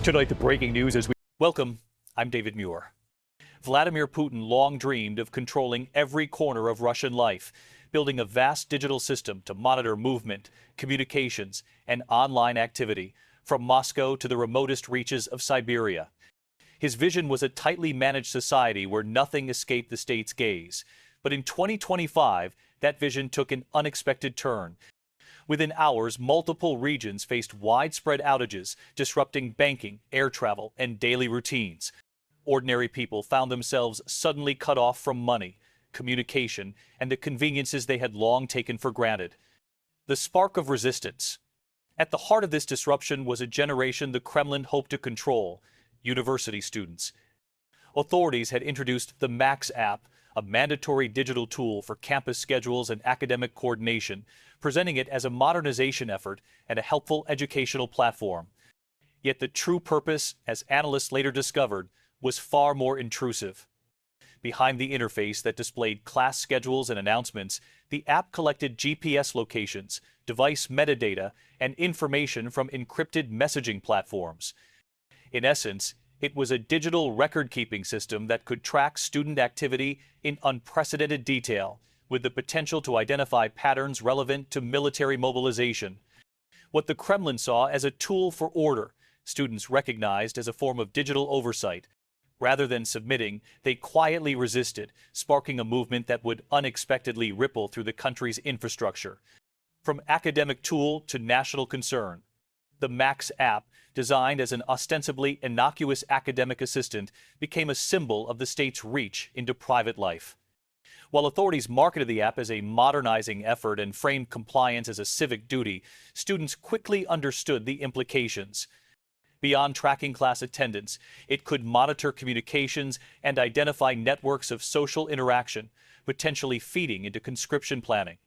Tonight, the breaking news as we welcome, I'm David Muir. Vladimir Putin long dreamed of controlling every corner of Russian life, building a vast digital system to monitor movement, communications, and online activity, from Moscow to the remotest reaches of Siberia. His vision was a tightly managed society where nothing escaped the state's gaze. But in 2025, that vision took an unexpected turn. Within hours, multiple regions faced widespread outages, disrupting banking, air travel, and daily routines. Ordinary people found themselves suddenly cut off from money, communication, and the conveniences they had long taken for granted. The spark of resistance. At the heart of this disruption was a generation the Kremlin hoped to control: university students. Authorities had introduced the Max app, a mandatory digital tool for campus schedules and academic coordination, presenting it as a modernization effort and a helpful educational platform. Yet the true purpose, as analysts later discovered, was far more intrusive. Behind the interface that displayed class schedules and announcements, the app collected GPS locations, device metadata, and information from encrypted messaging platforms. In essence, it was a digital record-keeping system that could track student activity in unprecedented detail, with the potential to identify patterns relevant to military mobilization. What the Kremlin saw as a tool for order, students recognized as a form of digital oversight. Rather than submitting, they quietly resisted, sparking a movement that would unexpectedly ripple through the country's infrastructure. From academic tool to national concern, the Max app, designed as an ostensibly innocuous academic assistant, became a symbol of the state's reach into private life. While authorities marketed the app as a modernizing effort and framed compliance as a civic duty, students quickly understood the implications. Beyond tracking class attendance, it could monitor communications and identify networks of social interaction, potentially feeding into conscription planning.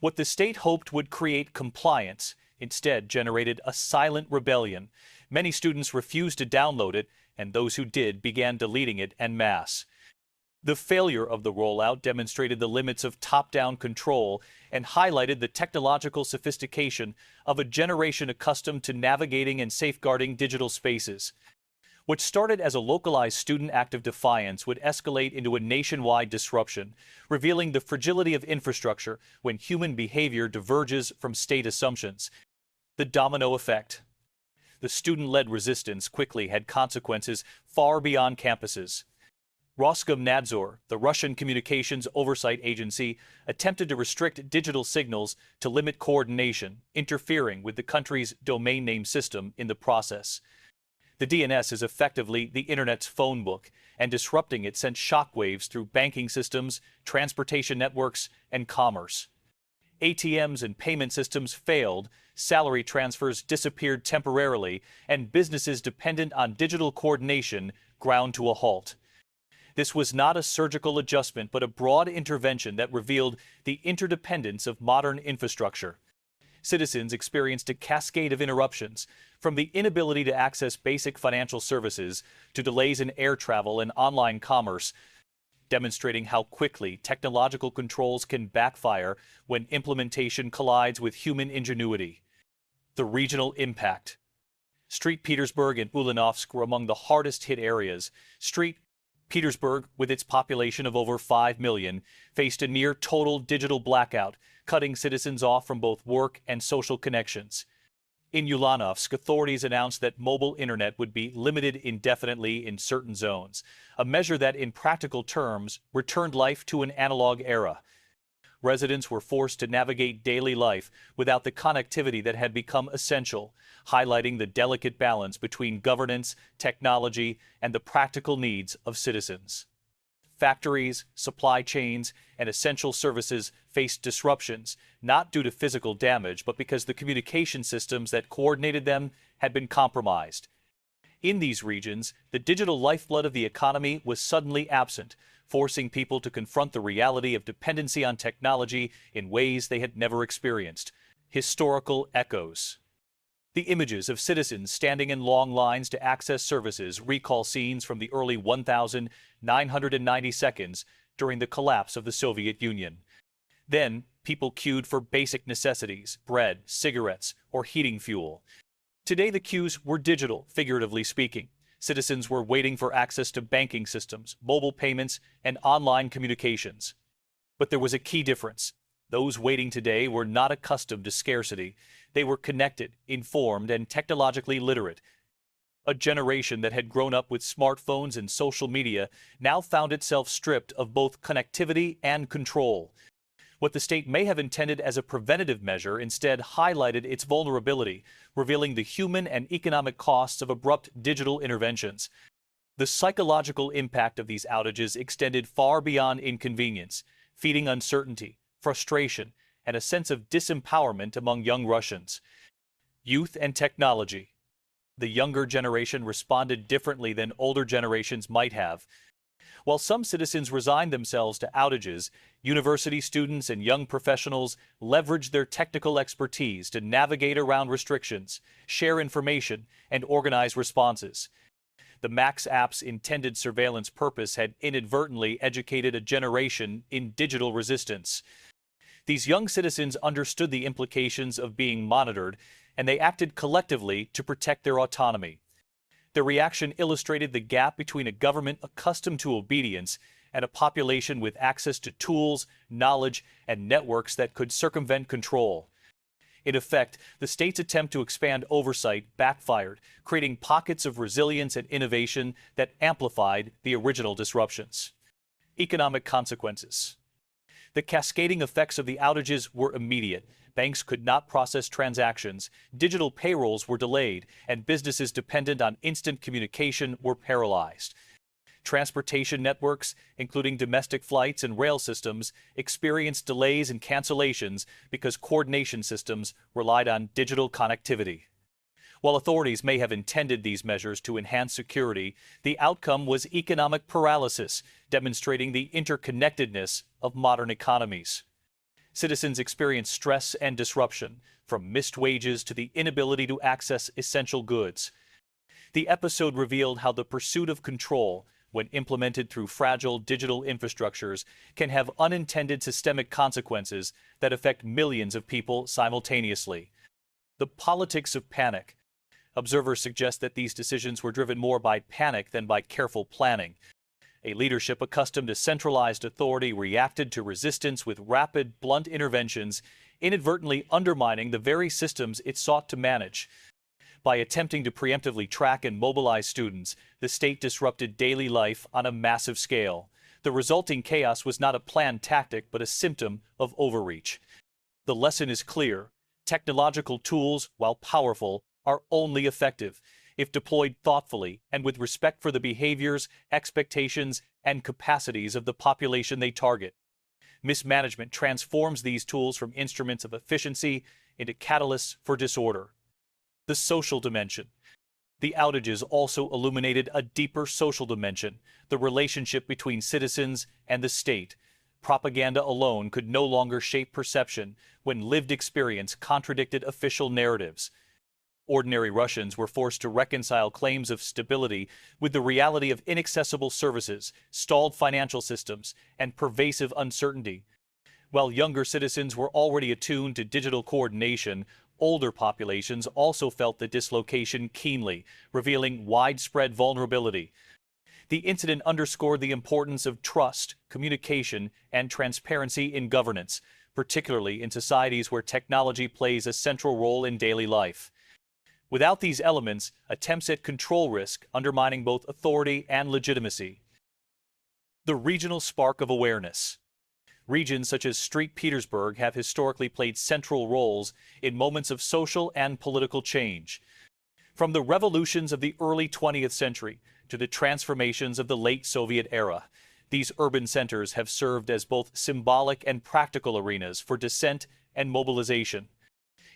What the state hoped would create compliance instead generated a silent rebellion. Many students refused to download it, and those who did began deleting it en masse. The failure of the rollout demonstrated the limits of top-down control and highlighted the technological sophistication of a generation accustomed to navigating and safeguarding digital spaces. What started as a localized student act of defiance would escalate into a nationwide disruption, revealing the fragility of infrastructure when human behavior diverges from state assumptions. The domino effect. The student-led resistance quickly had consequences far beyond campuses. Roskomnadzor, the Russian communications oversight agency, attempted to restrict digital signals to limit coordination, interfering with the country's domain name system in the process. The DNS is effectively the Internet's phone book, and disrupting it sent shockwaves through banking systems, transportation networks, and commerce. ATMs and payment systems failed, salary transfers disappeared temporarily, and businesses dependent on digital coordination ground to a halt. This was not a surgical adjustment, but a broad intervention that revealed the interdependence of modern infrastructure. Citizens experienced a cascade of interruptions, from the inability to access basic financial services to delays in air travel and online commerce, demonstrating how quickly technological controls can backfire when implementation collides with human ingenuity. The regional impact. Petersburg and Ulyanovsk were among the hardest-hit areas. Petersburg, with its population of over 5 million, faced a near-total digital blackout, cutting citizens off from both work and social connections. In Ulyanovsk, authorities announced that mobile internet would be limited indefinitely in certain zones, a measure that, in practical terms, returned life to an analog era. Residents were forced to navigate daily life without the connectivity that had become essential, highlighting the delicate balance between governance, technology, and the practical needs of citizens. Factories, supply chains, and essential services faced disruptions, not due to physical damage, but because the communication systems that coordinated them had been compromised. In these regions, the digital lifeblood of the economy was suddenly absent, forcing people to confront the reality of dependency on technology in ways they had never experienced. Historical echoes. The images of citizens standing in long lines to access services recall scenes from the early 1992 during the collapse of the Soviet Union. Then, people queued for basic necessities, bread, cigarettes, or heating fuel. Today the queues were digital, figuratively speaking. Citizens were waiting for access to banking systems, mobile payments, and online communications. But there was a key difference. Those waiting today were not accustomed to scarcity. They were connected, informed, and technologically literate. A generation that had grown up with smartphones and social media now found itself stripped of both connectivity and control. What the state may have intended as a preventative measure instead highlighted its vulnerability, revealing the human and economic costs of abrupt digital interventions. The psychological impact of these outages extended far beyond inconvenience, feeding uncertainty, frustration, and a sense of disempowerment among young Russians. Youth and technology. The younger generation responded differently than older generations might have. While some citizens resigned themselves to outages, university students and young professionals leveraged their technical expertise to navigate around restrictions, share information, and organize responses. The Max app's intended surveillance purpose had inadvertently educated a generation in digital resistance. These young citizens understood the implications of being monitored, and they acted collectively to protect their autonomy. Their reaction illustrated the gap between a government accustomed to obedience and a population with access to tools, knowledge, and networks that could circumvent control. In effect, the state's attempt to expand oversight backfired, creating pockets of resilience and innovation that amplified the original disruptions. Economic consequences. The cascading effects of the outages were immediate. Banks could not process transactions, digital payrolls were delayed, and businesses dependent on instant communication were paralyzed. Transportation networks, including domestic flights and rail systems, experienced delays and cancellations because coordination systems relied on digital connectivity. While authorities may have intended these measures to enhance security, the outcome was economic paralysis, demonstrating the interconnectedness of modern economies. Citizens experienced stress and disruption, from missed wages to the inability to access essential goods. The episode revealed how the pursuit of control, when implemented through fragile digital infrastructures, can have unintended systemic consequences that affect millions of people simultaneously. The politics of panic. Observers suggest that these decisions were driven more by panic than by careful planning. A leadership accustomed to centralized authority reacted to resistance with rapid, blunt interventions, inadvertently undermining the very systems it sought to manage. By attempting to preemptively track and mobilize students, the state disrupted daily life on a massive scale. The resulting chaos was not a planned tactic, but a symptom of overreach. The lesson is clear. Technological tools, while powerful, are only effective if deployed thoughtfully and with respect for the behaviors, expectations, and capacities of the population they target. Mismanagement transforms these tools from instruments of efficiency into catalysts for disorder. The social dimension. The outages also illuminated a deeper social dimension, the relationship between citizens and the state. Propaganda alone could no longer shape perception when lived experience contradicted official narratives. Ordinary Russians were forced to reconcile claims of stability with the reality of inaccessible services, stalled financial systems, and pervasive uncertainty. While younger citizens were already attuned to digital coordination, older populations also felt the dislocation keenly, revealing widespread vulnerability. The incident underscored the importance of trust, communication, and transparency in governance, particularly in societies where technology plays a central role in daily life. Without these elements, attempts at control risk, undermining both authority and legitimacy. The regional spark of awareness. Regions such as St. Petersburg have historically played central roles in moments of social and political change. From the revolutions of the early 20th century to the transformations of the late Soviet era, these urban centers have served as both symbolic and practical arenas for dissent and mobilization.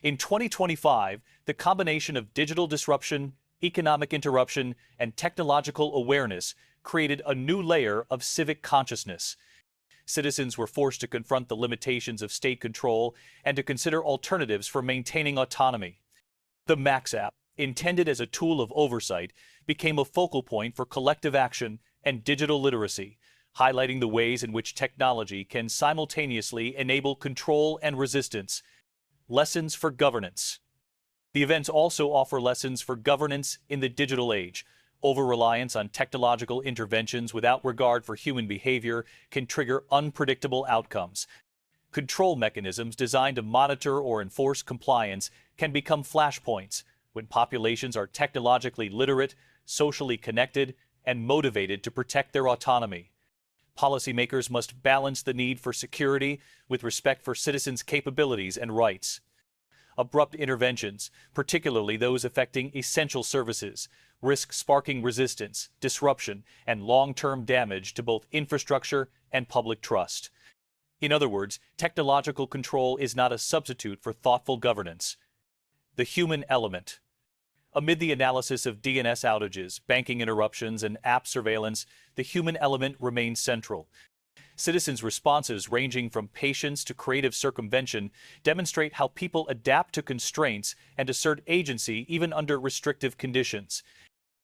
In 2025, the combination of digital disruption, economic interruption, and technological awareness created a new layer of civic consciousness. Citizens were forced to confront the limitations of state control and to consider alternatives for maintaining autonomy. The Max app, intended as a tool of oversight, became a focal point for collective action and digital literacy, highlighting the ways in which technology can simultaneously enable control and resistance. Lessons for governance. The events also offer lessons for governance in the digital age. Over-reliance on technological interventions without regard for human behavior can trigger unpredictable outcomes. Control mechanisms designed to monitor or enforce compliance can become flashpoints when populations are technologically literate, socially connected, and motivated to protect their autonomy. Policymakers must balance the need for security with respect for citizens' capabilities and rights. Abrupt interventions, particularly those affecting essential services, risk sparking resistance, disruption, and long-term damage to both infrastructure and public trust. In other words, technological control is not a substitute for thoughtful governance. The human element. Amid the analysis of DNS outages, banking interruptions, and app surveillance, the human element remains central. Citizens' responses, ranging from patience to creative circumvention, demonstrate how people adapt to constraints and assert agency even under restrictive conditions.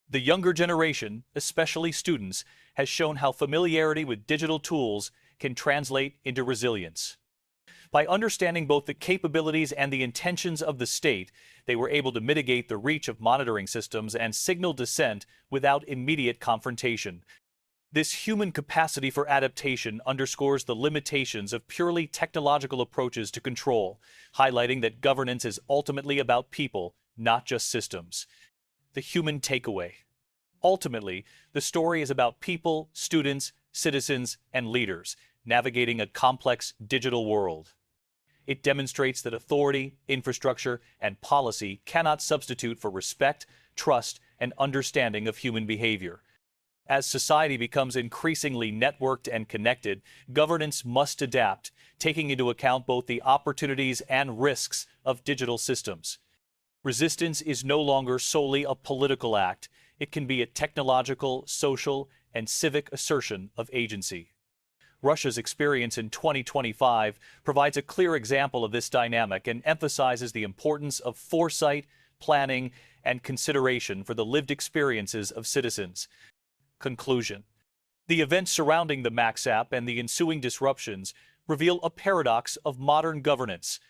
The younger generation, especially students, has shown how familiarity with digital tools can translate into resilience. By understanding both the capabilities and the intentions of the state, they were able to mitigate the reach of monitoring systems and signal dissent without immediate confrontation. This human capacity for adaptation underscores the limitations of purely technological approaches to control, highlighting that governance is ultimately about people, not just systems. The human takeaway. Ultimately, the story is about people, students, citizens, and leaders navigating a complex digital world. It demonstrates that authority, infrastructure, and policy cannot substitute for respect, trust, and understanding of human behavior. As society becomes increasingly networked and connected, governance must adapt, taking into account both the opportunities and risks of digital systems. Resistance is no longer solely a political act. It can be a technological, social, and civic assertion of agency. Russia's experience in 2025 provides a clear example of this dynamic and emphasizes the importance of foresight, planning, and consideration for the lived experiences of citizens. Conclusion. The events surrounding the Max app and the ensuing disruptions reveal a paradox of modern governance.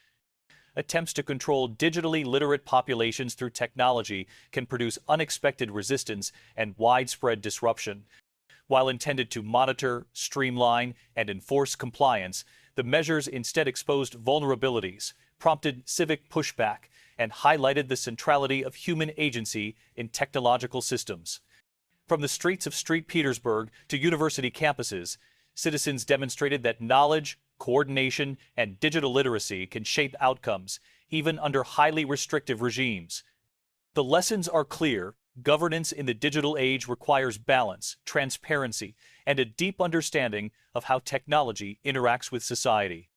Attempts to control digitally literate populations through technology can produce unexpected resistance and widespread disruption. While intended to monitor, streamline, and enforce compliance, the measures instead exposed vulnerabilities, prompted civic pushback, and highlighted the centrality of human agency in technological systems. From the streets of Petersburg to university campuses, citizens demonstrated that knowledge, coordination, and digital literacy can shape outcomes, even under highly restrictive regimes. The lessons are clear. Governance in the digital age requires balance, transparency, and a deep understanding of how technology interacts with society.